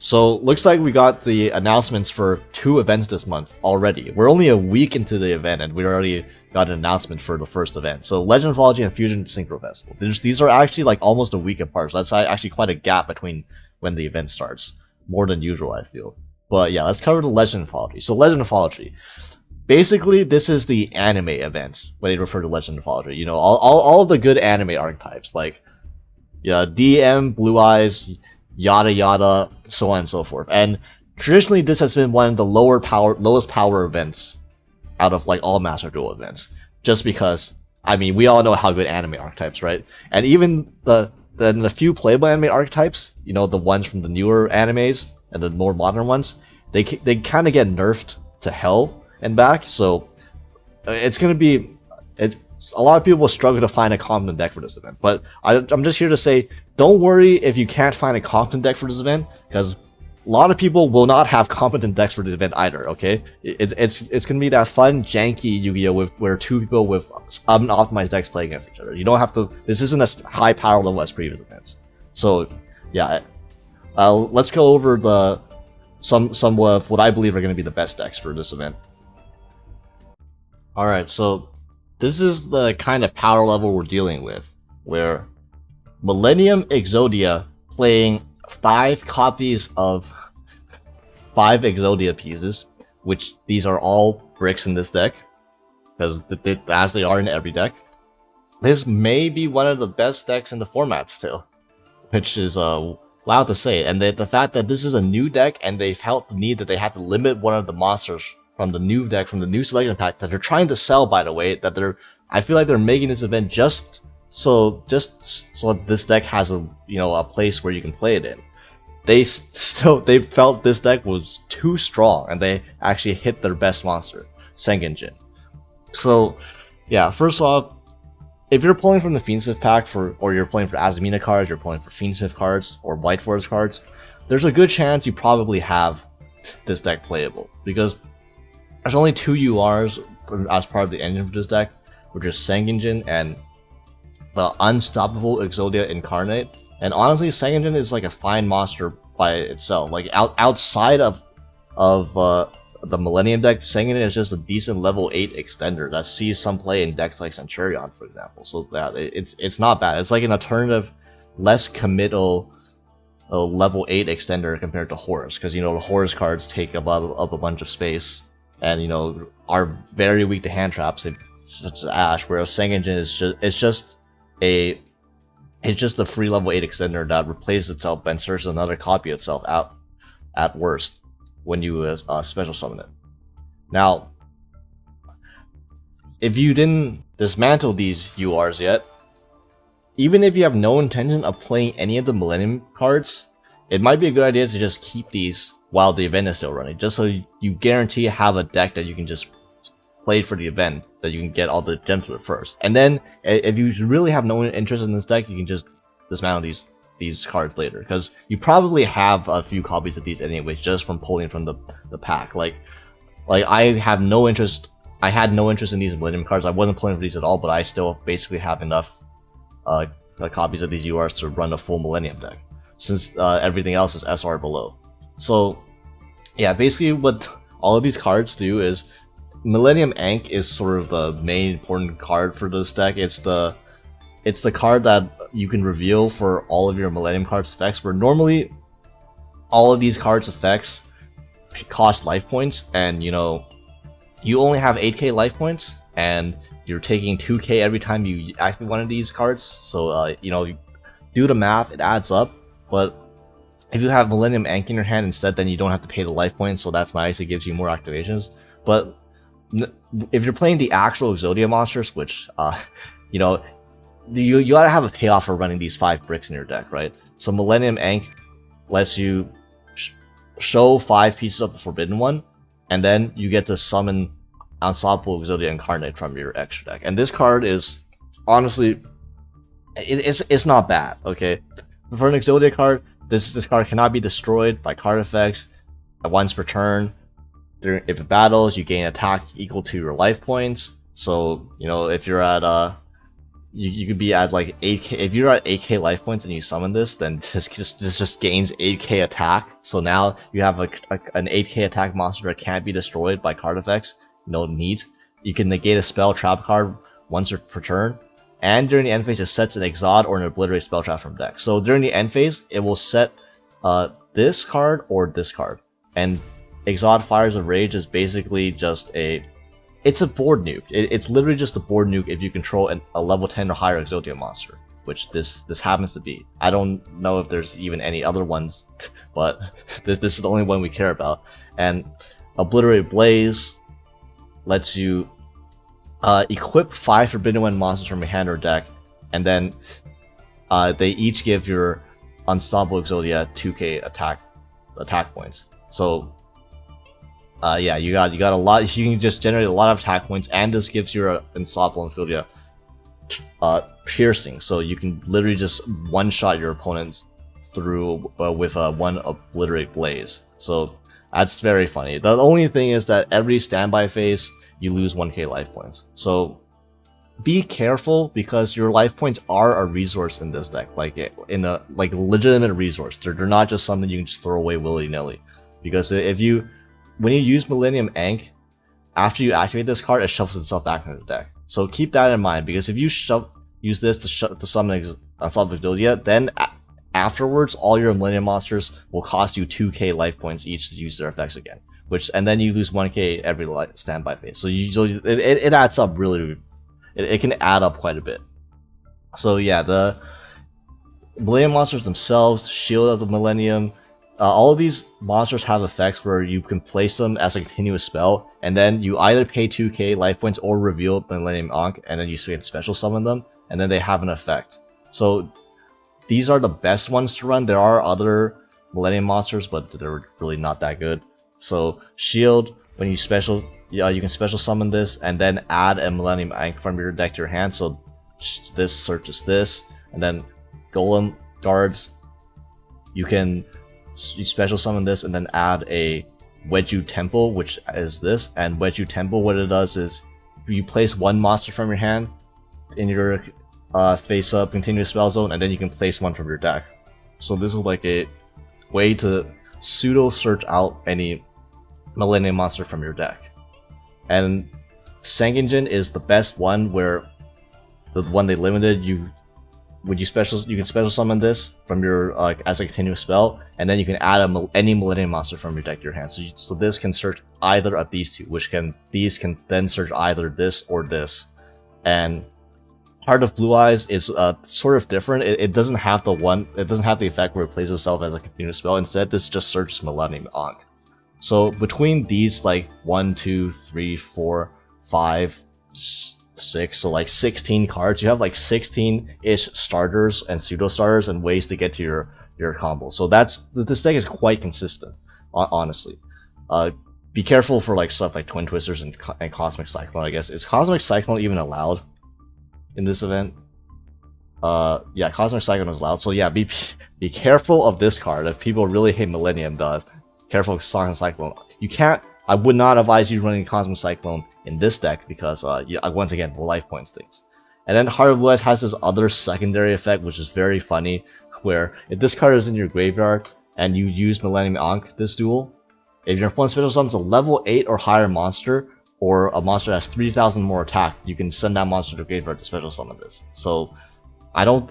So looks like we got the announcements for 2 events this month already. We're only a week into the event and we already got an announcement for the first event. So Legend of Anthology and Fusion Synchro Festival. These are actually like almost a week apart. So that's actually quite a gap between when the event starts. More than usual, I feel. But yeah, let's cover the Legend of Anthology. So Legend of Anthology. Basically, this is the anime event when they refer to Legend of Anthology. You know, all of the good anime archetypes like DM, Blue Eyes, yada yada, so on and so forth. And traditionally, this has been one of the lowest power events out of like all Master Duel events, just because I mean we all know how good anime archetypes, right? And even the few playable anime archetypes, you know, the ones from the newer animes and the more modern ones, they kind of get nerfed to hell and back. So it's gonna be a lot of people will struggle to find a competent deck for this event, but I'm just here to say, don't worry if you can't find a competent deck for this event, because a lot of people will not have competent decks for the event either. Okay, it's gonna be that fun, janky Yu-Gi-Oh! Where 2 people with unoptimized decks play against each other. You don't have to. This isn't as high power level as previous events. So yeah, let's go over some of what I believe are going to be the best decks for this event. All right, so this is the kind of power level we're dealing with, where Millennium Exodia playing 5 copies of 5 Exodia pieces, which these are all bricks in this deck, because as they are in every deck. This may be one of the best decks in the format still, which is loud to say. And the fact that this is a new deck and they felt the need that they had to limit one of the monsters from the new deck, from the new selection pack that they're trying to sell, by the way, I feel like they're making this event just so this deck has a place where you can play it in. They felt this deck was too strong and they actually hit their best monster, Sengenjin. So yeah, first off, if you're pulling from the Fiendsmith pack or you're playing for Azamina cards, you're pulling for Fiendsmith cards or White Forest cards, there's a good chance you probably have this deck playable, because there's only 2 URs as part of the engine for this deck, which is Sengenjin and the Unstoppable Exodia Incarnate. And honestly, Sengenjin is like a fine monster by itself. Like outside of the Millennium deck, Sengenjin is just a decent level 8 extender that sees some play in decks like Centurion, for example. So yeah, it's not bad. It's like an alternative, less committal level 8 extender compared to Horus, because the Horus cards take up a bunch of space and are very weak to hand traps, such as Ash. Whereas Sengenjin is just a free level 8 extender that replaces itself and searches another copy of itself out at worst when you special summon it. Now, if you didn't dismantle these URs yet, even if you have no intention of playing any of the Millennium cards, it might be a good idea to just keep these while the event is still running, just so you guarantee have a deck that you can just play for the event, that you can get all the gems with first. And then, if you really have no interest in this deck, you can just dismantle these cards later, because you probably have a few copies of these anyways, just from pulling from the pack. Like I have no interest. I had no interest in these Millennium cards. I wasn't playing for these at all, but I still basically have enough copies of these URs to run a full Millennium deck, since everything else is SR below. So yeah, basically what all of these cards do is, Millennium Ankh is sort of the main important card for this deck. It's the card that you can reveal for all of your Millennium cards effects, where normally all of these cards effects cost life points, and you only have 8k life points, and you're taking 2k every time you activate one of these cards. So do the math, it adds up. But if you have Millennium Ankh in your hand instead, then you don't have to pay the life points, so that's nice. It gives you more activations. But if you're playing the actual Exodia monsters, which you gotta have a payoff for running these 5 bricks in your deck, right? So Millennium Ankh lets you show 5 pieces of the Forbidden One, and then you get to summon Unstoppable Exodia Incarnate from your extra deck. And this card is honestly, it's not bad. Okay, for an Exodia card, this card cannot be destroyed by card effects once per turn. If it battles, you gain attack equal to your life points. So if you're at you could be at like 8k. If you're at 8k life points and you summon this, then this just gains 8k attack. So now you have an 8k attack monster that can't be destroyed by card effects. No neat. You can negate a spell trap card once per turn, and during the end phase it sets an Exod or an Obliterate spell trap from deck. So during the end phase, it will set this card or this card, and Exod Fires of Rage is basically just it's a board nuke. It's literally just a board nuke if you control a level 10 or higher Exodia monster, which this happens to be. I don't know if there's even any other ones, but this is the only one we care about. And Obliterate Blaze lets you equip 5 Forbidden Wind monsters from your hand or deck, and then they each give your Unstoppable Exodia 2k attack points. So yeah, you got a lot. You can just generate a lot of attack points, and this gives your Unstoppable Exodia piercing. So you can literally just one-shot your opponents through with one Obliterate Blaze. So that's very funny. The only thing is that every standby phase you lose 1k life points. So be careful, because your life points are a resource in this deck, like in a legitimate resource. They're not just something you can just throw away willy-nilly. Because when you use Millennium Ankh, after you activate this card, it shuffles itself back into the deck. So keep that in mind, because if you use this to summon Unstoppable Exodia, then afterwards all your Millennium monsters will cost you 2k life points each to use their effects again. And then you lose 1k every standby phase. So it adds up really. It can add up quite a bit. So yeah, the Millennium monsters themselves, Shield of the Millennium, all of these monsters have effects where you can place them as a continuous spell, and then you either pay 2k life points or reveal Millennium Ankh, and then you can special summon them, and then they have an effect. So these are the best ones to run. There are other Millennium monsters, but they're really not that good. So Shield, when you you can special summon this, and then add a Millennium Ankh from your deck to your hand. So this searches this, and then Golem Guards, you special summon this, and then add a Wedju Temple, which is this. And Wedju Temple, what it does is you place one monster from your hand in your face up continuous spell zone, and then you can place one from your deck. So this is like a way to pseudo search out any Millennium monster from your deck. And Sangenjin is the best one, where the one they limited, you can special summon this from your as a continuous spell, and then you can add any Millennium monster from your deck to your hand. So this can search either of these two, these can then search either this or this. And Heart of Blue Eyes is sort of different. It doesn't have the effect where it plays itself as a continuous spell. Instead, this just searches Millennium Ankh. So between these, like 1, 2, 3, 4, 5, 6, so like 16 cards, you have like 16-ish starters and pseudo starters and ways to get to your combo. So this deck is quite consistent, honestly. Be careful for like stuff like Twin Twisters and Cosmic Cyclone, I guess. Is Cosmic Cyclone even allowed in this event? Yeah, Cosmic Cyclone is allowed. So yeah, be careful of this card. If people really hate Millennium, careful of Cosmic Cyclone. I would not advise you running Cosmic Cyclone in this deck, because once again, the life points things. And then Heart of Blue Eyes has this other secondary effect, which is very funny, where if this card is in your graveyard and you use Millennium Ankh this duel, if your opponent special summons a level 8 or higher monster, or a monster that has 3,000 more attack, you can send that monster to graveyard to special summon this. So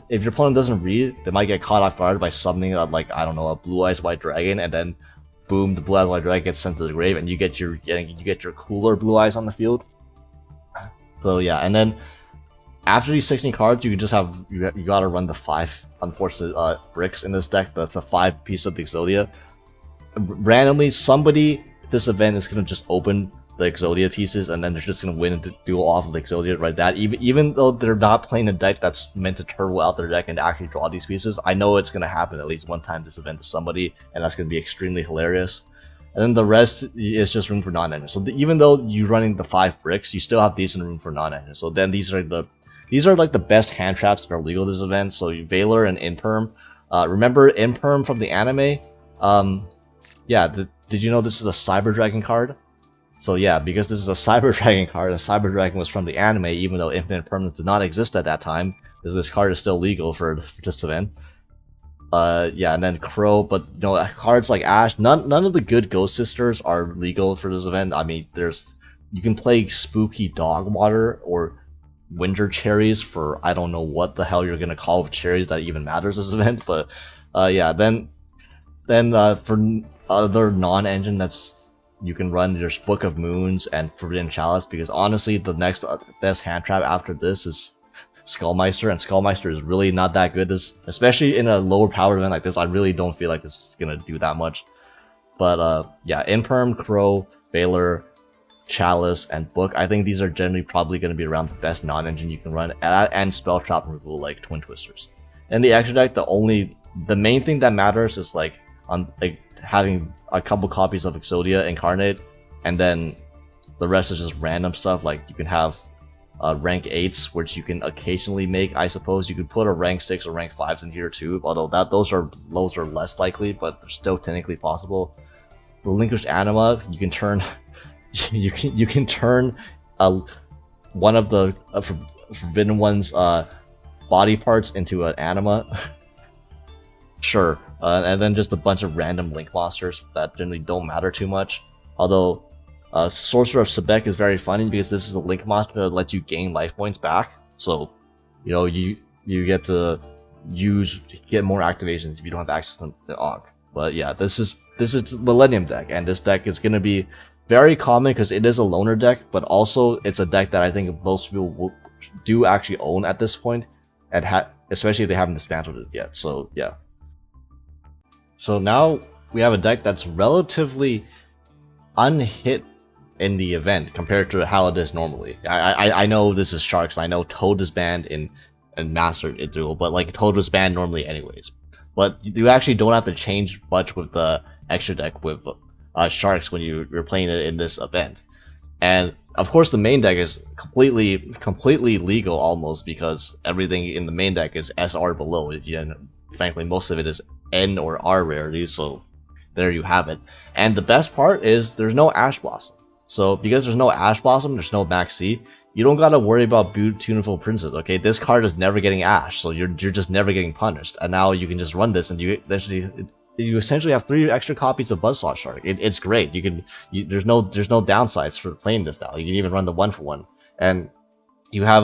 if your opponent doesn't read, they might get caught off guard by summoning a Blue Eyes White Dragon, and then boom, the Blue Eyes White Dragon gets sent to the grave, and you get your cooler Blue Eyes on the field. So yeah, and then after these 16 cards, you just have you gotta run the 5 unfortunate bricks in this deck, the 5 piece of the Exodia. Randomly, somebody this event is gonna just open the Exodia pieces, and then they're just gonna win the duel off of the Exodia right that. Even though they're not playing a deck that's meant to turbo out their deck and actually draw these pieces, I know it's gonna happen at least one time this event to somebody, and that's gonna be extremely hilarious. And then the rest is just room for non-engines. So even though you're running the 5 bricks, you still have decent room for non-engines. So then these are like the best hand traps that are legal this event. So Valor and Imperm. Remember Imperm from the anime? Yeah. Did you know this is a Cyber Dragon card? So yeah, because this is a Cyber Dragon card, and Cyber Dragon was from the anime, even though Infinite Permanence did not exist at that time, this card is still legal for this event. Yeah, and then Crow, but you know, cards like Ash, none of the good Ghost Sisters are legal for this event. I mean, you can play Spooky Dogwater or Winter Cherries for I don't know what the hell you're gonna call cherries that even matters this event, but yeah, then for other non-engine that's you can run, there's Book of Moons and Forbidden Chalice, because honestly the next best hand trap after this is Skullmeister, and Skullmeister is really not that good, especially in a lower power event like this. I really don't feel like this is gonna do that much. But yeah, Imperm, Crow, Baylor, Chalice, and Book, I think these are generally probably going to be around the best non-engine you can run, and spell trap removal like Twin Twisters. In the extra deck, the main thing that matters is like having a couple copies of Exodia Incarnate, and then the rest is just random stuff. Like you can have rank 8s, which you can occasionally make. I suppose you could put a rank 6 or rank 5s in here too, although those are less likely, but they're still technically possible. Relinquished Anima, you can turn you can turn one of the Forbidden One's body parts into an anima. Sure, and then just a bunch of random link monsters that generally don't matter too much. Although Sorcerer of Sebek is very funny because this is a link monster that lets you gain life points back. So you know you get to get more activations if you don't have access to the Aug. But yeah, this is Millennium deck, and this deck is gonna be very common because it is a loner deck, but also it's a deck that I think most people do actually own at this point, and especially if they haven't dismantled it yet. So yeah. So now we have a deck that's relatively unhit in the event compared to how it is normally. I know this is Sharks, and I know Toad is banned in Master Duel, but like Toad was banned normally anyways. But you actually don't have to change much with the extra deck with Sharks when you're playing it in this event. And of course the main deck is completely legal almost, because everything in the main deck is SR below. And frankly, most of it is N or R rarity, so there you have it. And the best part is there's no Ash Blossom. So because there's no Ash Blossom, there's no Max C, you don't gotta worry about Beautiful Princess, okay? This card is never getting Ash, so you're just never getting punished. And now you can just run this, and you essentially have 3 extra copies of Buzzsaw Shark. It's great. There's no downsides for playing this now. You can even run the 1-for-1, and you have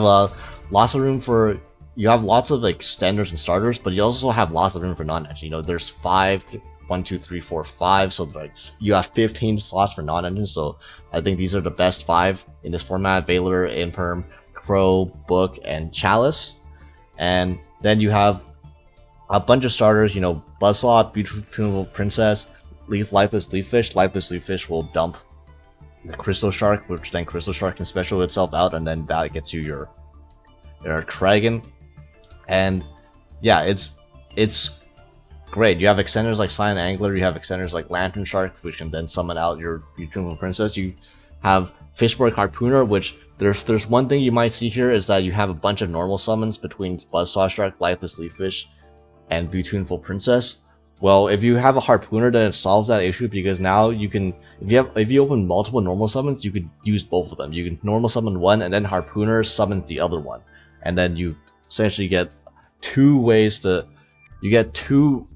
lots of room for. You have lots of like standards and starters, but you also have lots of room for non-engine. You know, there's 1, 2, 3, 4, 5. So like you have 15 slots for non-engine. So I think these are the best 5 in this format: Baylor, Imperm, Crow, Book, and Chalice. And then you have a bunch of starters, you know, Buzzsaw, Beautiful Princess, Lifeless Leaffish. Lifeless Leaffish will dump the Crystal Shark, which then Crystal Shark can special itself out, and then that gets you your Kragan. And yeah, it's great. You have extenders like Silent Angler, you have extenders like Lantern Shark, which can then summon out your Beautiful Princess. You have Fishborg Harpooner, which there's one thing you might see here is that you have a bunch of normal summons between Buzzsaw Shark, Lifeless Leaffish, and Beautiful Princess. Well, if you have a Harpooner, then it solves that issue, because now you can, if you open multiple normal summons, you could use both of them. You can normal summon one, and then Harpooner summons the other one, and then you essentially get 2 ways to, you get 2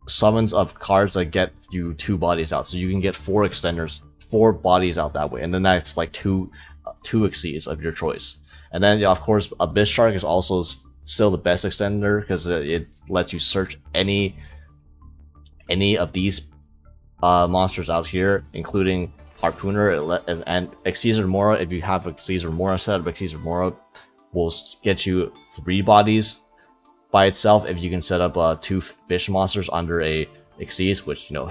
summons of cards that get you 2 bodies out. So you can get 4 extenders, 4 bodies out that way, and then that's like 2 Xyzs of your choice. And then of course Abyss Shark is also still the best extender, because it lets you search any of these monsters out here, including Harpooner and Xyz Mora. If you have a Xyz Mora set, Xyz Mora will get you 3 bodies by itself if you can set up 2 fish monsters under a Xyz, which, you know,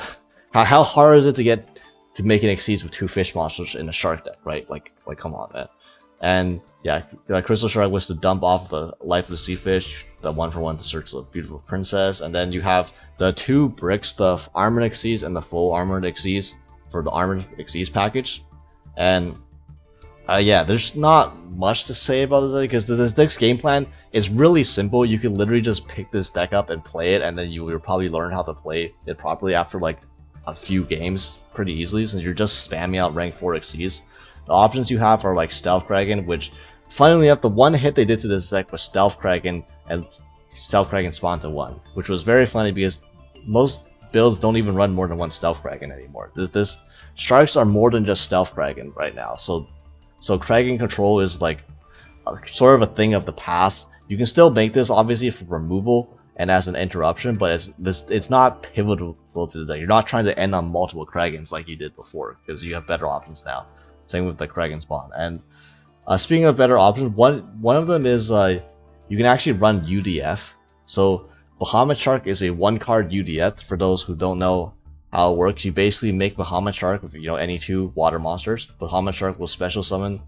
how hard is it to make an Xyz with 2 fish monsters in a shark deck, right? Like come on, man. And yeah, Crystal Shark was to dump off the Lifeless Sea Fish, the 1-for-1 to search the Beautiful Princess, and then you have the 2 bricks, the Armored Xyz and the Full Armored Xyz for the Armored Xyz package. And yeah, there's not much to say about this deck, because this deck's game plan is really simple. You can literally just pick this deck up and play it, and then you'll probably learn how to play it properly after like a few games pretty easily, since you're just spamming out rank 4 Xyz. The options you have are like Stealth Kraken, which, funnily enough, the one hit they did to this deck was Stealth Kraken, and Stealth Kraken spawned to 1, which was very funny because most builds don't even run more than one Stealth Kraken anymore. This strikes are more than just Stealth Kraken right now, so Kraken control is like sort of a thing of the past. You can still make this obviously for removal and as an interruption, but it's not pivotal to the deck. You're not trying to end on multiple Krakens like you did before, because you have better options now. Same with the Kraken spawn. And speaking of better options, one of them is you can actually run UDF. So Bahamut Shark is a 1-card UDF. For those who don't know how it works, you basically make Bahamut Shark with any 2 water monsters. Bahamut Shark will special summon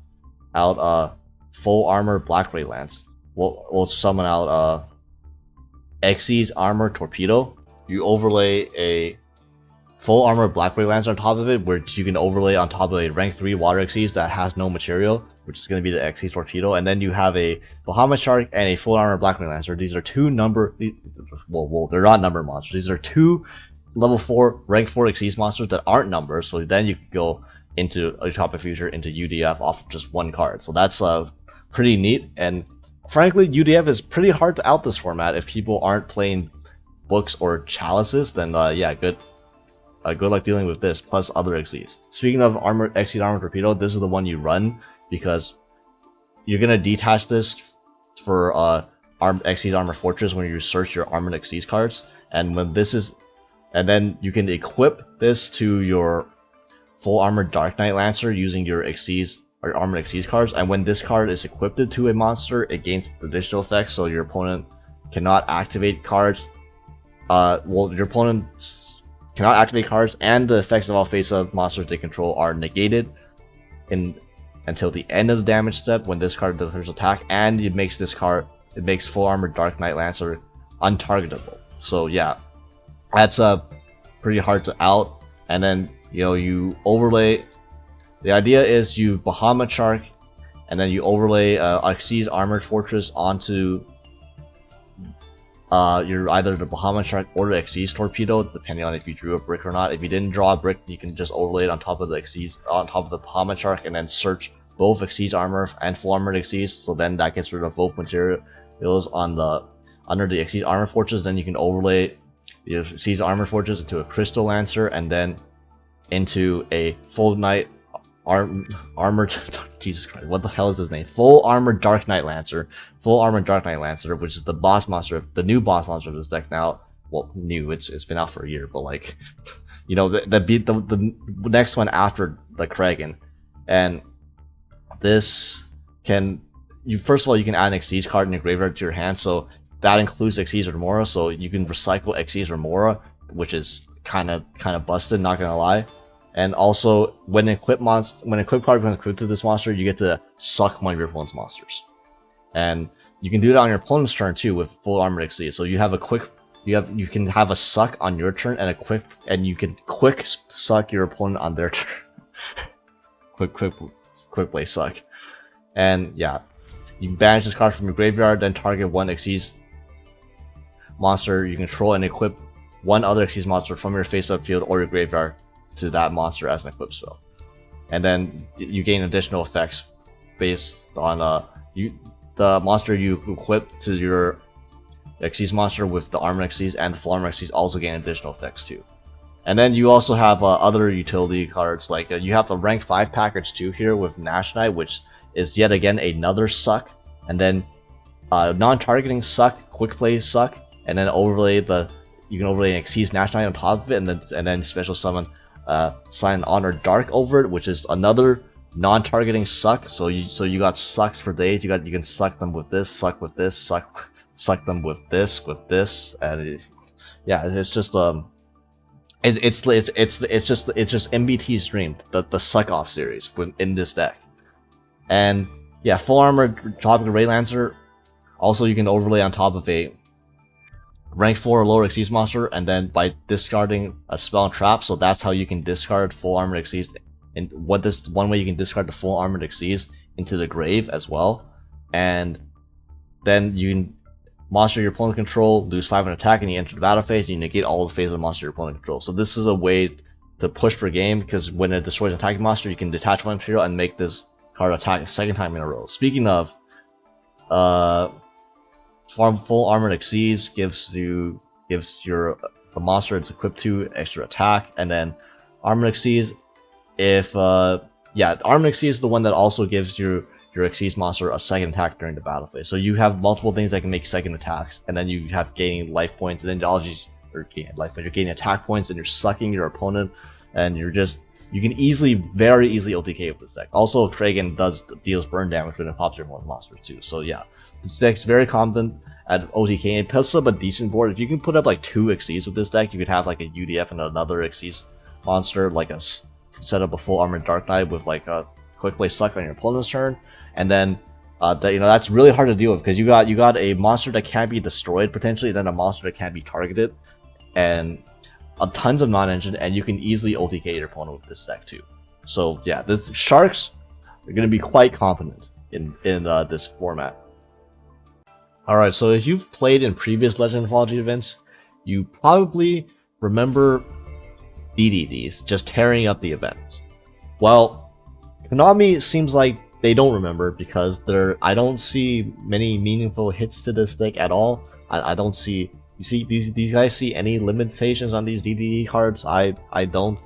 out full armor Black Ray Lance. We'll summon out Xyz Armor Torpedo. You overlay a full armor Black Ray Lance on top of it, which you can overlay on top of a rank 3 water Xyz that has no material, which is going to be the Xyz Torpedo. And then you have a Bahamut Shark and a full armor Black Ray Lancer. These are 2 well, they're not number monsters. These are 2 level 4 rank 4 Xyz monsters that aren't numbers. So then you can go into a top of future into UDF off of just 1 card. So that's pretty neat. And frankly, UDF is pretty hard to out this format. If people aren't playing books or chalices, then yeah, good luck dealing with this, plus other Xyz. Speaking of Xyz Armor Torpedo, this is the one you run, because you're going to detach this for Xyz Armor Fortress when you search your Armored Xyz cards, and then you can equip this to your full armor Dark Knight Lancer using your Xyz or Armored Xyz cards, and when this card is equipped to a monster, it gains additional effects, so your opponent cannot activate cards. Your opponent cannot activate cards, and the effects of all face-up monsters they control are negated until the end of the damage step when this card delivers attack, and it makes full armor Dark Knight Lancer untargetable. So yeah, that's pretty hard to out. And then you overlay. The idea is you Bahamut Shark, and then you overlay Xyz Armored Fortress onto you're either the Bahamut Shark or the Xyz Torpedo, depending on if you drew a brick or not. If you didn't draw a brick, you can just overlay it on top of the Bahamut Shark, and then search both Xyz Armor and full armored Xyz. So then that gets rid of both materials under the Xyz Armor Fortress. Then you can overlay the Xyz Armor Fortress into a Crystal Lancer, and then into a full Knight Armored Jesus Christ, what the hell is his name? Full Armored Dark Knight Lancer. Full Armored Dark Knight Lancer, which is the new boss monster of this deck now. Well, new, it's been out for a year, but like, the next one after the Kraken. And this first of all, you can add an Xyz card in your graveyard to your hand, so that includes Xyz Remora, so you can recycle Xyz Remora, which is kind of busted, not gonna lie. And also, when equip card becomes equipped to this monster, you get to suck one of your opponent's monsters, and you can do that on your opponent's turn too with full armored Xyz. So you can have a suck on your turn and you can quick suck your opponent on their turn. quick play suck. And yeah, you can banish this card from your graveyard, then target one Xyz monster you control and equip one other Xyz monster from your face-up field or your graveyard to that monster as an equip spell. And then you gain additional effects based on the monster you equip to your Xyz monster with the Armored Xyz and the full Armored Xyz also gain additional effects too. And then you also have other utility cards, like you have the rank 5 package 2 here with Nash Knight, which is yet again another suck, and then non-targeting suck, quick play suck, and then you can overlay an Xyz Nash Knight on top of it, and then special summon Sign Honor Dark over it, which is another non-targeting suck. So you got sucks for days. You can suck them with this, suck with this, suck them with this, and it's just it's just MBT's dream, the suck off series in this deck. And yeah, full armor Tropical Ray Lancer. Also, you can overlay on top of a rank 4 or lower Xyz monster, and then by discarding a spell and trap. So that's how you can discard full armored Xyz. And one way you can discard the full armored Xyz into the grave as well. And then you can monster your opponent control, lose 5 on attack, and you enter the battle phase, and you negate all the phases of monster your opponent control. So this is a way to push for game, because when it destroys an attacking monster, you can detach one material and make this card attack a second time in a row. Speaking of, full armored exceeds gives your the monster it's equipped to extra attack, and then armored exceeds, if armored exceeds is the one that also gives your exceeds monster a second attack during the battle phase. So you have multiple things that can make second attacks, and then you have gaining life points, and then you're gaining attack points, and you're sucking your opponent, and you can very easily OTK with this deck. Also, Kragan deals burn damage when it pops your one monster too. So yeah, this deck's very competent at OTK. It puts up a decent board. If you can put up like 2 exceeds with this deck, you could have like a UDF and another exceeds monster, like set up a full armored Dark Knight with like a quick play suck on your opponent's turn, and then that's really hard to deal with, because you got a monster that can't be destroyed potentially, then a monster that can't be targeted, and tons of non-engine, and you can easily OTK your opponent with this deck too. So yeah, the Sharks are going to be quite competent in this format. Alright, so if you've played in previous Legend Anthology events, you probably remember DDDs just tearing up the events. Well, Konami seems like they don't remember, because I don't see many meaningful hits to this deck at all. I don't see. You see, these guys see any limitations on these DDD cards? I don't.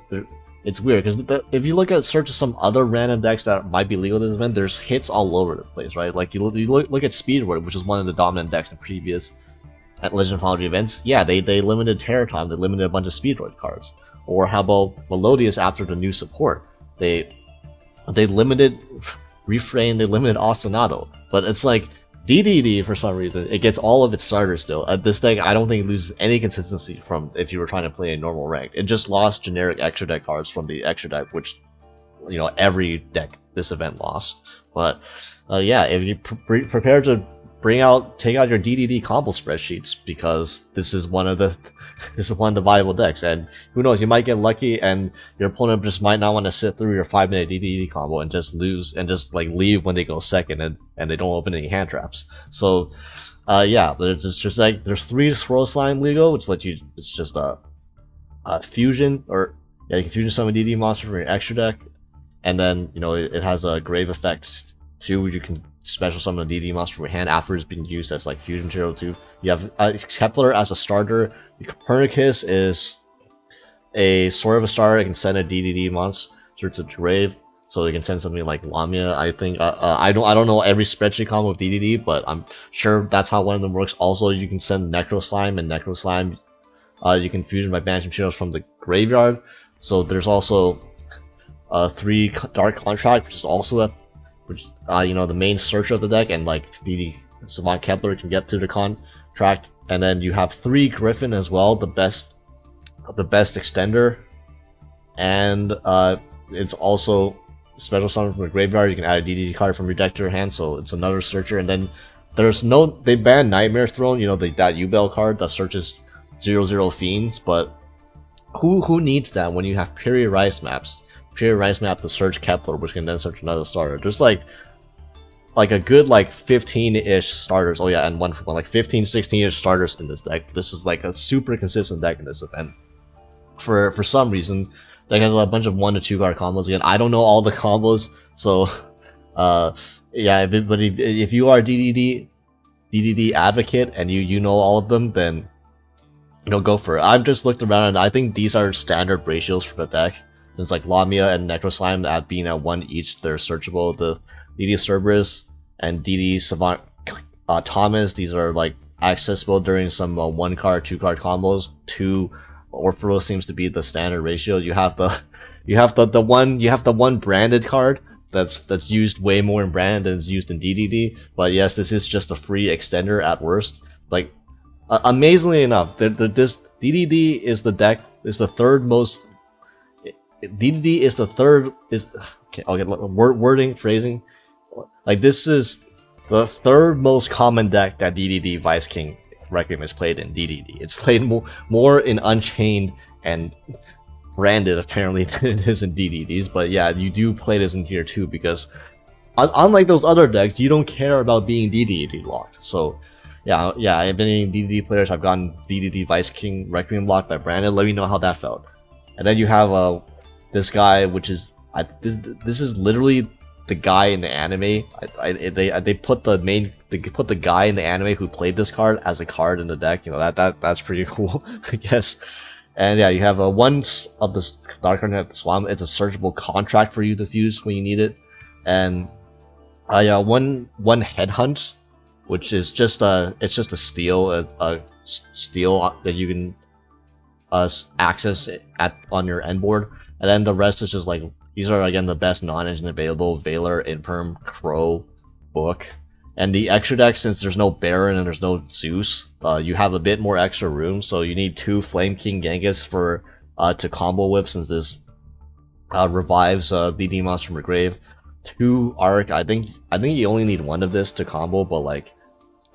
It's weird, because if you look at search of some other random decks that might be legal this event, there's hits all over the place, right? Like you look at Speedward, which is one of the dominant decks in previous Legend Anthology events. Yeah, they limited Terror Time, they limited a bunch of Speedward cards. Or how about Melodious after the new support? They limited Refrain, they limited Ostinato. But it's like DDD, for some reason, it gets all of its starters still. This deck, I don't think it loses any consistency from if you were trying to play a normal rank. It just lost generic extra deck cards from the extra deck, which, every deck this event lost. But yeah, if you prepare to take out your DDD combo spreadsheets, because this is one of the viable decks, and who knows, you might get lucky and your opponent just might not want to sit through your 5-minute DDD combo and just lose and just like leave when they go second, and they don't open any hand traps. So yeah, there's 3 Swirl Slime legal, which lets you, it's just a fusion, or yeah, you can fusion summon DDD monster from your extra deck, and then it has a grave effect too. You can special summon a DD monster from your hand after it's been used as like fusion material too. You have Kepler as a starter. The Copernicus is a sort of a starter. It can send a DDD monster to grave, so they can send something like Lamia. I think I don't know every spreadsheet combo with DDD, but I'm sure that's how one of them works. Also, you can send Necro Slime, and Necro Slime you can fusion by banishing materials from the graveyard. So there's also 3 Dark Contract, which is also the main search of the deck, and like DD Savant Kepler can get to the contract. And then you have 3 Griffin as well, the best extender, and it's also special summon from the graveyard. You can add a DD card from your deck to your hand, so it's another searcher. And then they banned Nightmare Throne, that U-Bell card that searches 0/0 fiends, but who needs that when you have Period Rice maps? Period Rice map to search Kepler, which can then search another starter. There's like a good 15-ish starters. Oh yeah, and one for one, like 15, 16-ish starters in this deck. This is like a super consistent deck in this event. For some reason, deck has a bunch of 1 to 2 card combos. Again, I don't know all the combos, so yeah. If you are a DDD advocate and you know all of them, then go for it. I've just looked around, and I think these are standard ratios for the deck. Since like Lamia and Necro Slime being at 1 each, they're searchable. The DD Cerberus and DD Savant Thomas, these are like accessible during some 1 card, 2 card combos. 2 Orpheus seems to be the standard ratio. You have the one branded card that's used way more in branded than is used in DDD. But yes, this is just a free extender at worst. Like amazingly enough, this DDD is the third most. DDD is the third okay, I'll get phrasing. Like, this is the 3rd most common deck that DDD Vice King Requiem is played in DDD. It's played more in Unchained and Branded apparently than it is in DDDs. But yeah, you do play this in here too, because unlike those other decks, you don't care about being DDD locked. So yeah, I've been in DDD players. I've gotten DDD Vice King Requiem locked by Branded. Let me know how that felt. and then you have this guy, which is this is literally the guy in the anime. They put the guy in the anime who played this card as a card in the deck. You know, that's pretty cool, I guess. And yeah, you have one of the dark card at the swamp. It's a searchable contract for you to fuse when you need it, and yeah, one headhunt, which is just a steal, a steal that you can access on your end board, and then the rest is just like, these are again the best non-engine available: Valor, Imperm, Crow, Book. And the extra deck, since there's no Baron and there's no Zeus, you have a bit more extra room, so you need 2 Flame King Genghis for to combo with, since this revives BD monster from your grave. 2 Arc. I think you only need 1 of this to combo, but like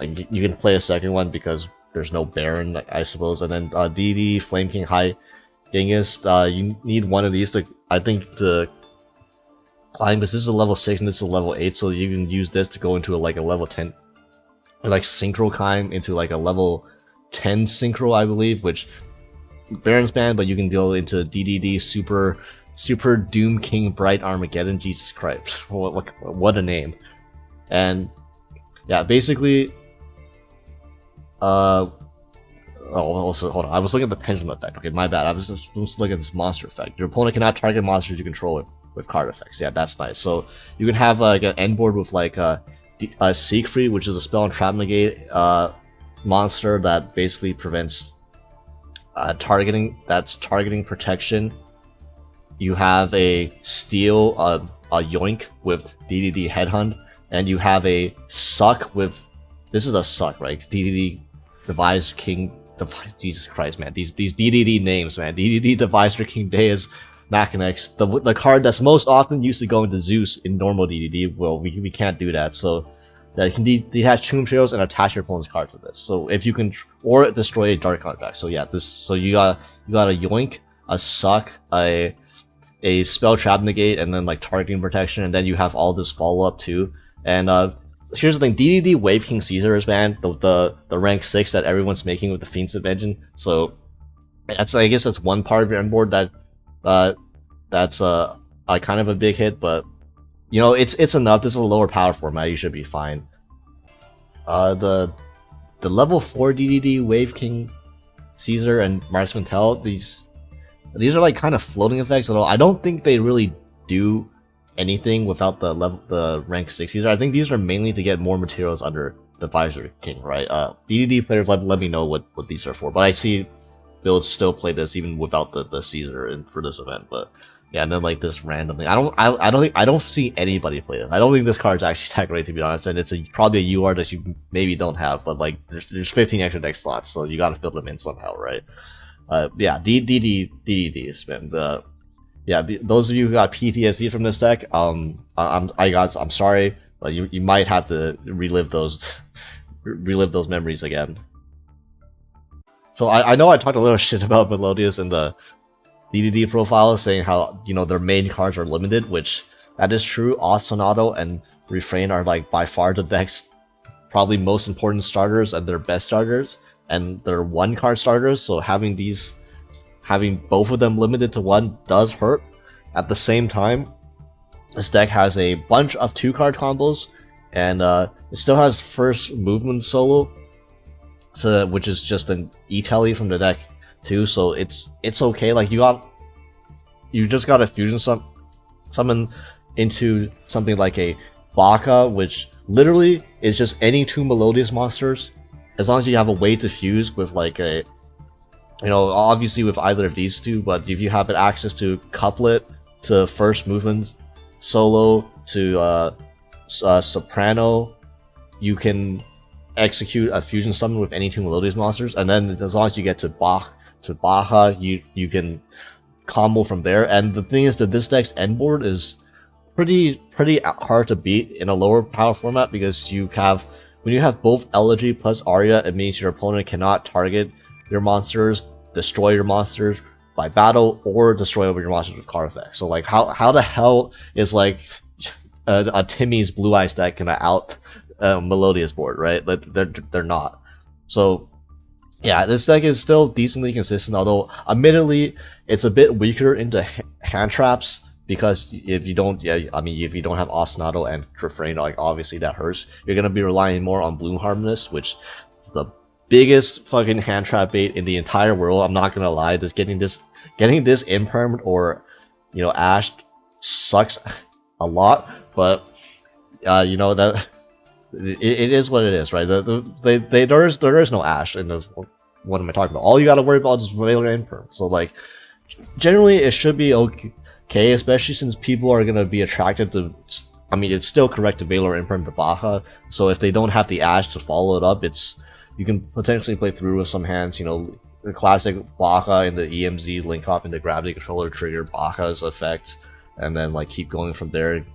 you can play a second one because there's no Baron, I suppose. And then DD Flame King High Genghis. You need 1 of these to, I think, to climb, because this is a level 6 and this is a level 8, so you can use this to go into a level 10, or like synchro climb into like a level 10 synchro, I believe, which Baron's banned, but you can go into DDD Super Doom King Bright Armageddon. Jesus Christ, what a name. And yeah, basically also, hold on, I was looking at the pendulum effect. Okay, my bad. I was just looking at this monster effect. Your opponent cannot target monsters you control with card effects. Yeah, that's nice. So you can have like an end board with like a Siegfried, which is a spell and trap negate monster that basically prevents targeting. That's targeting protection. You have a Steel, a Yoink with DDD Headhunt, and you have a SUCC with, this is a SUCC, right? DDD Devised King. Jesus Christ, man, these DDD names, man. DDD Devisor King Deus Machinex, the card that's most often used to go into Zeus in normal DDD. Well, we can't do that, so that can detach 2 materials and attach your opponent's card to this. So if you can, or destroy a dark contract. So yeah, so you got a Yoink, a SUCC, a spell trap negate, and then like targeting protection, and then you have all this follow up too. And here's the thing: DDD Wave King Caesar is banned, the rank 6 that everyone's making with the Fiend's engine. So I guess that's one part of your end board that's a kind of a big hit, but you know, it's enough. This is a lower power format. You should be fine. The level 4 DDD Wave King Caesar and Mars Vintel, these are like kind of floating effects. Although I don't think they really do anything without the rank 6 Caesar. I think these are mainly to get more materials under the Visor King, right? DDD players, let me know what these are for. But I see builds still play this even without the Caesar for this event. But yeah, and then like this random thing. I don't see anybody play it. I don't think this card's actually that great, to be honest. And it's probably a UR that you maybe don't have, but like there's 15 extra deck slots, so you gotta fill them in somehow, right? Yeah, DDDs, man. Yeah, those of you who got PTSD from this deck, I'm sorry, but you might have to relive those memories again. So I know I talked a little shit about Melodious in the DDD profile, saying how, you know, their main cards are limited, which that is true. Ostinato and Refrain are like by far the deck's probably most important starters and their best starters, and they're 1-card starters, so having both of them limited to 1 does hurt. At the same time, this deck has a bunch of 2-card combos, and it still has first movement solo, so which is just an E-Telly from the deck too. So it's okay. Like you just got to fusion summon into something like a Baka, which literally is just any 2 Melodious monsters, as long as you have a way to fuse with like a, you know, obviously with either of these 2, but if you have access to Couplet, to first movement solo, to Soprano, you can execute a fusion summon with any 2 Melodious monsters, and then as long as you get to Baja, you can combo from there. And the thing is that this deck's end board is pretty hard to beat in a lower power format, because when you have both Elegy plus Aria, it means your opponent cannot target your monsters, destroy your monsters by battle, or destroy over your monsters with card effects. So like how the hell is like a Timmy's Blue Eyes deck gonna out Melodious board, right? They're not. So Yeah, this deck is still decently consistent, although admittedly it's a bit weaker into hand traps because if you don't, if you don't have Ostinato and Refrain, like obviously that hurts. You're gonna be relying more on Bloom Harmonious, which is the biggest fucking hand trap bait in the entire world. I'm not gonna lie, just getting this impermed or ashed sucks a lot, but that it is what it is, right? There is no ash in the. What am I talking about? All you gotta worry about is Valor Imperm. So like, generally it should be okay, especially since people are gonna be attracted to. I mean, it's still correct to Valor Imperm the Baja. So if they don't have the Ash to follow it up, you can potentially play through with some hands. The classic Baja in the EMZ link off into Gravity Controller trigger Baja's effect, and then like keep going from there.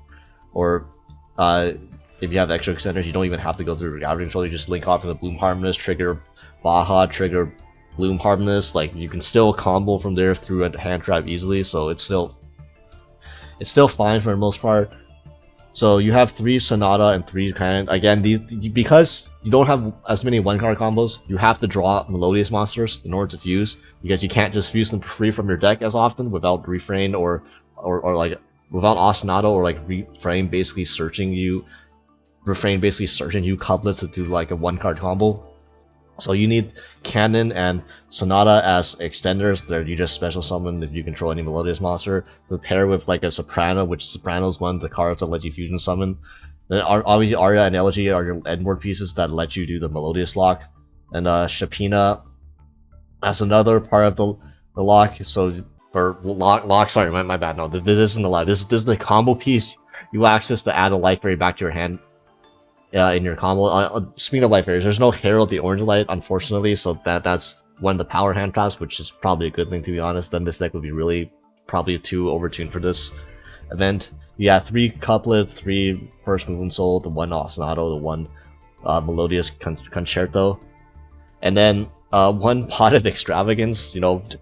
Or if you have extra extenders, you don't even have to go through Gravity Controller. You just link off into Bloom Harmonious, trigger Baja, trigger Bloom Harmonious. Like you can still combo from there through a hand trap easily, so it's still fine for the most part. So you have 3 Sonata and 3 kind. Again, because you don't have as many 1-card combos, you have to draw Melodious monsters in order to fuse, because you can't just fuse them for free from your deck as often without Refrain or like without Ostinato or like Refrain basically searching you couplets to do like a 1-card combo. So you need Cannon and Sonata as extenders that you just special summon if you control any Melodious monster, to pair with like a Soprano, which Soprano is one of the cards that let you fusion summon. Then obviously Aria and Elegy are your endboard pieces that let you do the Melodious lock. And Shapina as another part of the lock, sorry, my bad, no, this isn't the lock, this is the combo piece you access to add a Life Fairy back to your hand. In your combo. Speaking of Life Fairies, there's no Herald the Orange Light, unfortunately, so that's one of the power hand traps, which is probably a good thing, to be honest. Then this deck would be really probably too overtuned for this event. Yeah, 3 Couplet, 3 First Movement Soul, the 1 Ostinato, the 1 Melodious Concerto, and then 1 Pot of Extravagance.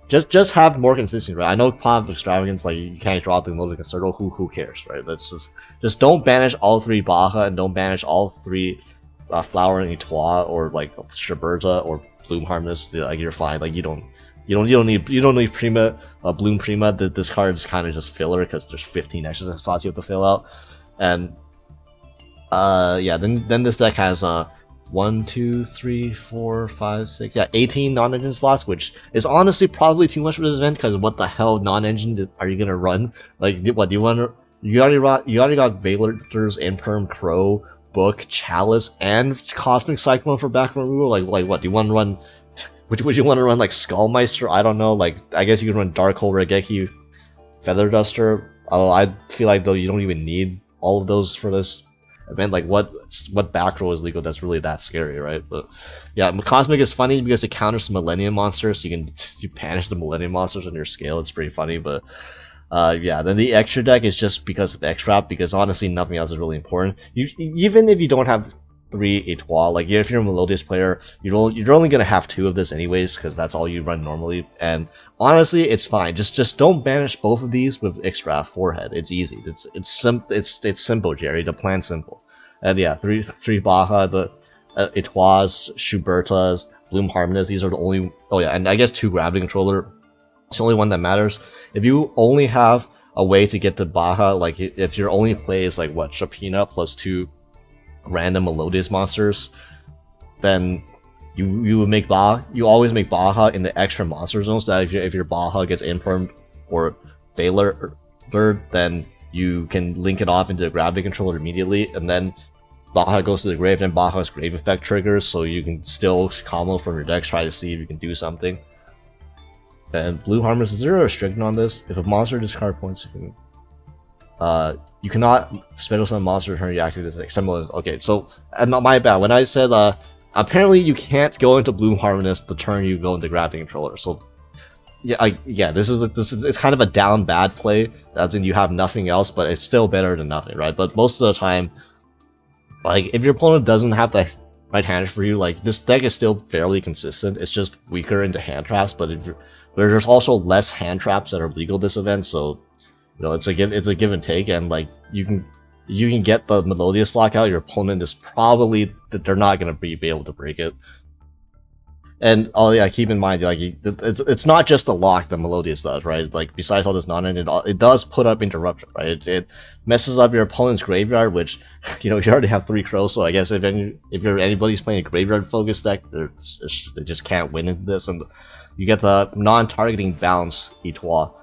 Just have more consistency, right? I know Pot of Extravagance, like you can't draw the Melodious Concerto. Who cares, right? That's just don't banish all 3 Baja and don't banish all 3 Flower and Etoile or like Shiberta or Bloom Harmonious. Like you're fine. Like you don't need Prima, Bloom Prima. This card is kind of just filler because there's 15 extra slots you have to fill out. And yeah, then this deck has 1, 2, 3, 4, 5, 6, 18 non-engine slots, which is honestly probably too much for this event, because what the hell non-engine are you gonna run? Like, what do you want? You already got Valor's Imperm, Crow, Book, Chalice, and Cosmic Cyclone for back removal. Like what do you want to run? Would you want to run like Skullmeister? I don't know. Like, I guess you can run Dark Hole, Regeki, Feather Duster. Although I feel like though you don't even need all of those for this event. Like what back row is legal that's really that scary, right? But yeah, Cosmic is funny because it counters some Millennium monsters, so you banish the Millennium monsters on your scale. It's pretty funny. But yeah, then the extra deck is just because of the X-Trap, because honestly nothing else is really important. Even if you don't have 3 Etoile, like if you're a Melodious player, you're only gonna have 2 of this anyways, because that's all you run normally. And honestly, it's fine. Just don't banish both of these with X-Trap Forehead. It's easy. It's simple, Jerry. The plan's simple. And yeah, 3 Baja, the Etoiles, Schubertas, Bloom Harmonious. These are the only. Oh yeah, and I guess 2 Gravity Controller. It's the only one that matters. If you only have a way to get to Baja, like if your only play is like what, Shapina plus 2 random Melodious monsters, then you would make Baja. You always make Baja in the extra monster zones. So that if your Baja gets impermed or Valor, then you can link it off into the Gravity Controller immediately, and then Baja goes to the grave, and Baja's grave effect triggers, so you can still combo from your decks, try to see if you can do something. And Blue Harmonious, is there a restriction on this? If a monster discard points, you cannot special summon monster turn you activate this similar. Okay, so my bad. When I said apparently you can't go into Bloom Harmonious the turn you go into Gravity Controller. So yeah, this is it's kind of a down bad play, as in you have nothing else, but it's still better than nothing, right? But most of the time, like if your opponent doesn't have the right hand for you, like this deck is still fairly consistent. It's just weaker into hand traps, but there's also less hand traps that are legal this event, so it's a give and take, and like you can get the Melodious lockout. Your opponent is probably that they're not gonna be able to break it. And oh yeah, keep in mind, like it's not just the lock that Melodious does, right? Like besides all this non-end, it does put up interruption, right? It messes up your opponent's graveyard, which you already have 3 crows, so I guess if anybody's playing a graveyard focused deck, they just can't win into this, and you get the non-targeting bounce Etoile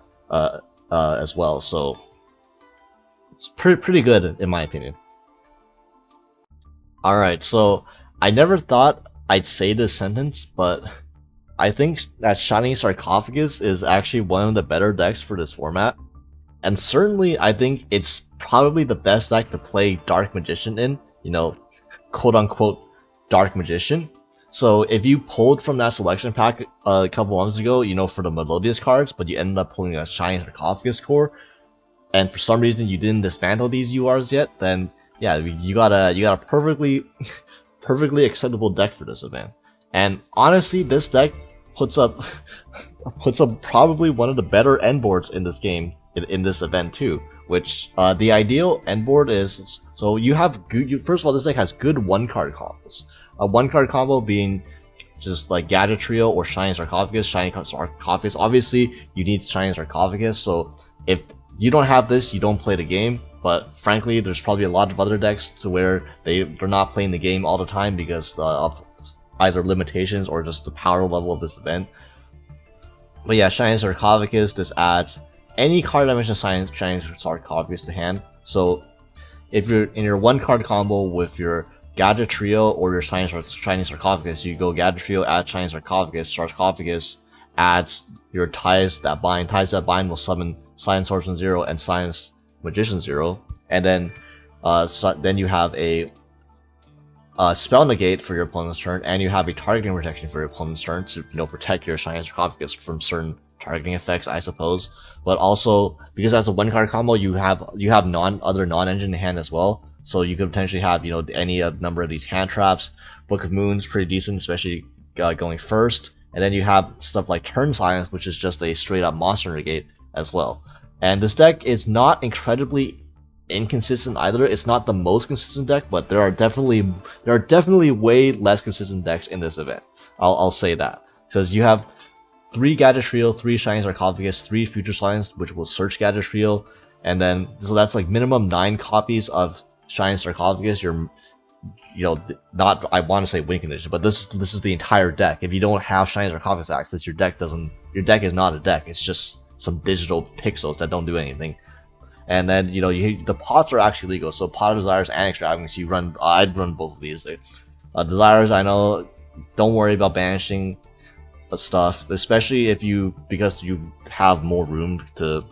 as well, so it's pretty good in my opinion. All right, so I never thought I'd say this sentence, but I think that Shining Sarcophagus is actually one of the better decks for this format. And certainly, I think it's probably the best deck to play Dark Magician in, quote-unquote Dark Magician. So if you pulled from that selection pack a couple months ago, for the Melodious cards, but you ended up pulling a Shining Sarcophagus core, and for some reason you didn't dismantle these URs yet, then yeah, you got a perfectly acceptable deck for this event. And honestly, this deck puts up probably one of the better end boards in this game in this event too. Which the ideal end board is, so you have good. First of all, this deck has good 1-card combos. A 1-card combo being just like Gadget Trio or Shining Sarcophagus. Shining Sarcophagus. Obviously, you need Shining Sarcophagus. So if you don't have this, you don't play the game. But frankly, there's probably a lot of other decks to where they're not playing the game all the time because of either limitations or just the power level of this event. But yeah, Shining Sarcophagus, this adds any card dimension Shining Sarcophagus to hand. So if you're in your 1-card combo with your Gadget Trio or your Shining Sarcophagus, you go Gadget Trio, add Shining Sarcophagus. Sarcophagus adds your Ties That Bind. Ties That Bind will summon Silent Swordsman 0 and Silent Magician 0, and then then you have a spell negate for your opponent's turn, and you have a targeting protection for your opponent's turn to protect your Shining Sarcophagus from certain targeting effects, I suppose. But also because as a 1-card combo, you have other non-engine in hand as well, so you could potentially have any number of these hand traps. Book of Moons pretty decent, especially going first, and then you have stuff like Turn Silence, which is just a straight up monster negate as well. And this deck is not incredibly inconsistent either. It's not the most consistent deck, but there are definitely way less consistent decks in this event. I'll say that. Because you have 3 Gadget Trio, 3 Shining Sarcophagus, 3 Future Silence, which will search Gadget Trio, and then so that's like minimum 9 copies of Shining Sarcophagus. You're not, I want to say win condition, but this is the entire deck. If you don't have Shining Sarcophagus access, your deck is not a deck. It's just some digital pixels that don't do anything. And then the pots are actually legal, so Pot of Desires and Extravagance I'd run both of these. Desires, I know, don't worry about banishing stuff, especially because you have more room to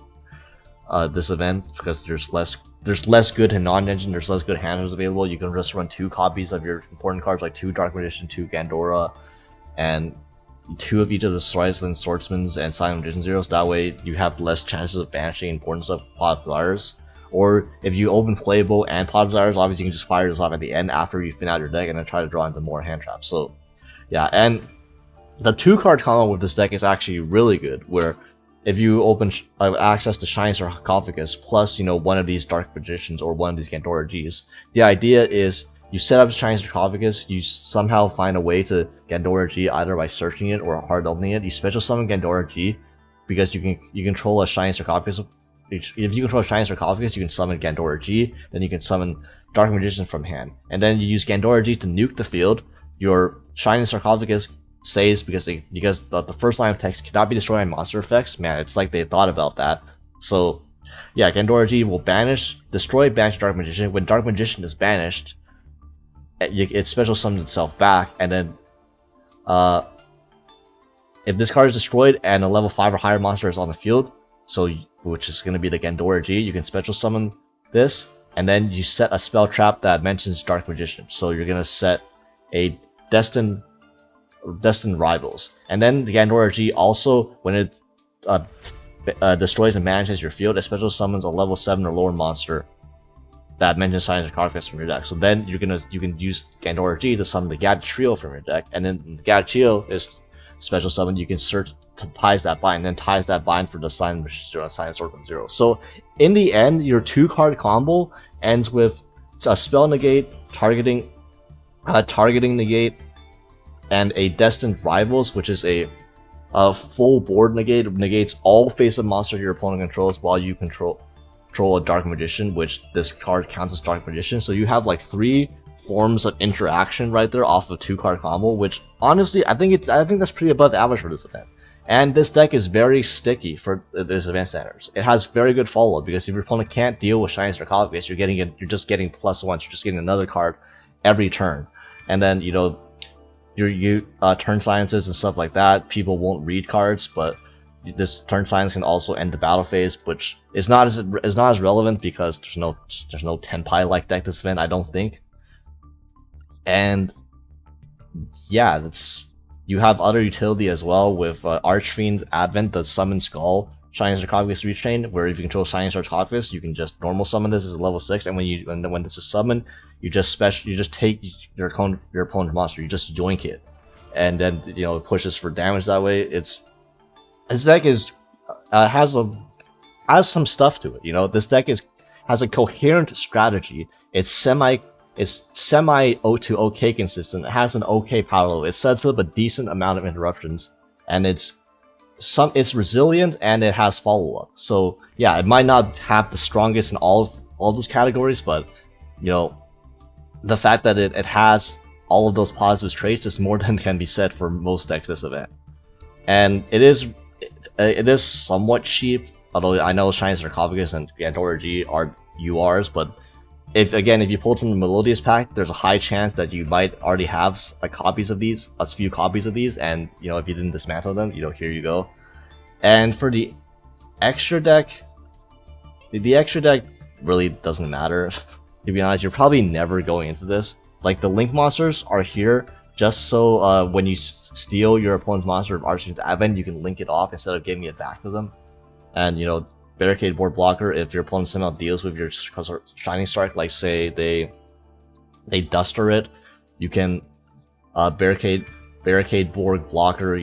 this event, because there's less good non-engine, there's less good handlers available. You can just run 2 copies of your important cards, like 2 Dark Magician, 2 Gandora, and 2 of each of the Silent Swordsmans and Silent Magician Zeros. That way you have less chances of banishing important stuff with Pot of Desires. Or if you open playable and Pot of Desires, obviously you can just fire this off at the end after you fin out your deck and then try to draw into more hand traps. So yeah, and the 2-card combo with this deck is actually really good, where if you open access to Shining Sarcophagus plus one of these Dark Magicians or one of these Gandora Gs, the idea is you set up Shining Sarcophagus, you somehow find a way to Gandora G either by searching it or hard opening it. You special summon Gandora G because you control a Shining Sarcophagus. If you control a Shining Sarcophagus, you can summon Gandora G, then you can summon Dark Magician from hand. And then you use Gandora G to nuke the field. Your Shining Sarcophagus stays because the first line of text cannot be destroyed by monster effects. Man, it's like they thought about that. So yeah, Gandora G will banish Dark Magician. When Dark Magician is banished, it special summons itself back, and then if this card is destroyed and a level 5 or higher monster is on the field, which is going to be the Gandora G, you can special summon this, and then you set a spell trap that mentions Dark Magician. So you're going to set a Destined Rivals, and then the Gandora G also, when it destroys and manages your field, it special summons a level 7 or lower monster that mentions Shining Sarcophagus from your deck. So then you can use Gandora G to summon the Gadget Trio from your deck, and then the Gadget Trio is special summon. You can search to Ties That Bind, and then Ties That Bind for the Silent Magician and Silent Swordsman 0. So in the end, your 2-card combo ends with a spell negate, targeting negate, and a Destined Rivals, which is a full board negate, negates all face-up monsters your opponent controls while you control a Dark Magician, which this card counts as Dark Magician. So you have like 3 forms of interaction right there off of 2-card combo, which honestly I think that's pretty above average for this event. And this deck is very sticky for this event standards. It has very good follow-up, because if your opponent can't deal with Shiny Sarcophagus, you're just getting +1s. You're just getting another card every turn, and then your turn silences and stuff like that. People won't read cards, but this turn silence can also end the battle phase, which is not as relevant because there's no Tenpai like deck this event, I don't think. And yeah, you have other utility as well with Archfiend's Advent, the Summon Skull, Shiny Sarcophagus Retrain, where if you control Shiny Sarcophagus, you can just normal summon this as a level 6, and when this is summoned, you just take your opponent's monster, you just yoink it, and then it pushes for damage that way. This deck has some stuff to it. This deck has a coherent strategy. It's semi to okay consistent. It has an okay power level. It sets up a decent amount of interruptions, and it's resilient, and it has follow up. So yeah, it might not have the strongest in all of those categories, but the fact that it has all of those positive traits is more than can be said for most decks this event. And it is somewhat cheap, although I know Shiny Sarcophagus and ANTHOLOGY are URs, but if you pull from the Melodious pack, there's a high chance that you might already have a few copies of these, and if you didn't dismantle them, here you go. And for the extra deck, the extra deck really doesn't matter. To be honest, you're probably never going into this. Like, the Link monsters are here just so when you steal your opponent's monster of Archfiend's Advent, you can link it off instead of giving it back to them. And Barricade Board Blocker, if your opponent somehow deals with your Shining Strike, like say they Duster it, you can Barricade Board Blocker,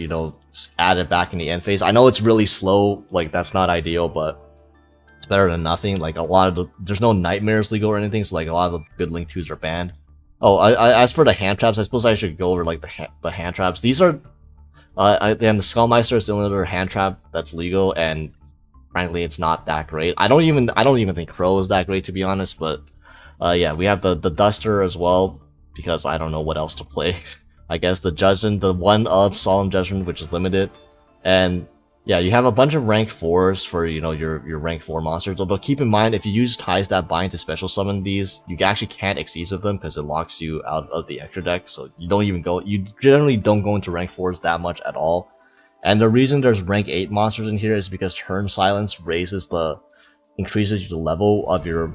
add it back in the end phase. I know it's really slow, like that's not ideal, but it's better than nothing. Like there's no Nightmares legal or anything, so like a lot of the good Link 2s are banned. Oh, as for the hand traps, I suppose I should go over like the hand traps. These are and the Skullmeister is the only other hand trap that's legal, and frankly, it's not that great. I don't even think Crow is that great, to be honest. But yeah, we have the Duster as well, because I don't know what else to play. I guess the Judgment, the one of Solemn Judgment, which is limited, and yeah, you have a bunch of rank 4s for your rank 4 monsters. Although keep in mind, if you use Ties That Bind to special summon these, you actually can't Exceed with them because it locks you out of the extra deck. So you generally don't go into rank 4s that much at all. And the reason there's rank 8 monsters in here is because Turn Silence increases the level of your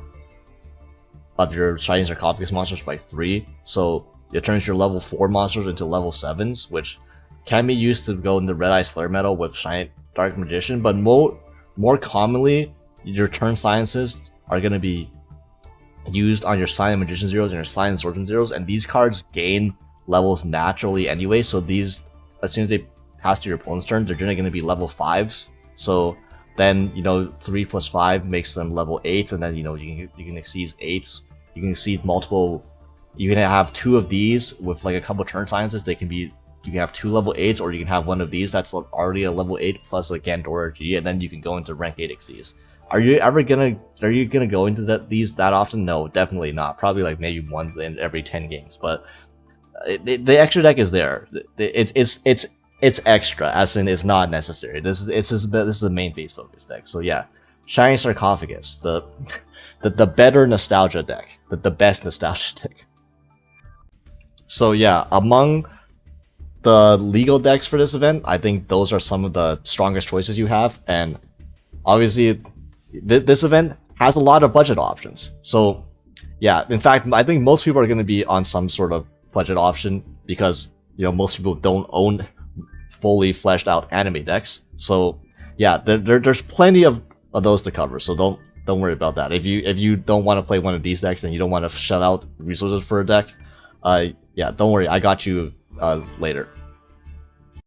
Shiny Sarcophagus monsters by 3. So it turns your level 4 monsters into level 7s, which can be used to go into Red Eyes Flare Metal with Shiny Dark Magician, but more commonly, your Turn Silences are going to be used on your Silent Magician Zeros and your Silent Swordsman Zeros, and these cards gain levels naturally anyway, so these, as soon as they pass to your opponent's turn, they're generally going to be level 5s. So then 3 plus 5 makes them level 8s, and then you can exceed 8s. You can exceed multiple. You can have 2 of these with like a couple Turn Silences. You can have 2 level 8s, or you can have one of these that's already a level 8 plus like ANTHOLOGY, and then you can go into rank 8 exceeds. Are you gonna go into these that often? No, definitely not. Probably like maybe once in every 10 games. But the extra deck is there. It's extra, as in it's not necessary. This is the main phase focus deck. So yeah, Shiny Sarcophagus, the better nostalgia deck, the best nostalgia deck. So yeah, among the legal decks for this event, I think those are some of the strongest choices you have, and obviously this event has a lot of budget options. So yeah, in fact, I think most people are going to be on some sort of budget option because most people don't own fully fleshed out anime decks. So yeah, there's plenty of those to cover. So don't worry about that. If you don't want to play one of these decks and you don't want to shell out resources for a deck, yeah, don't worry, I got you later.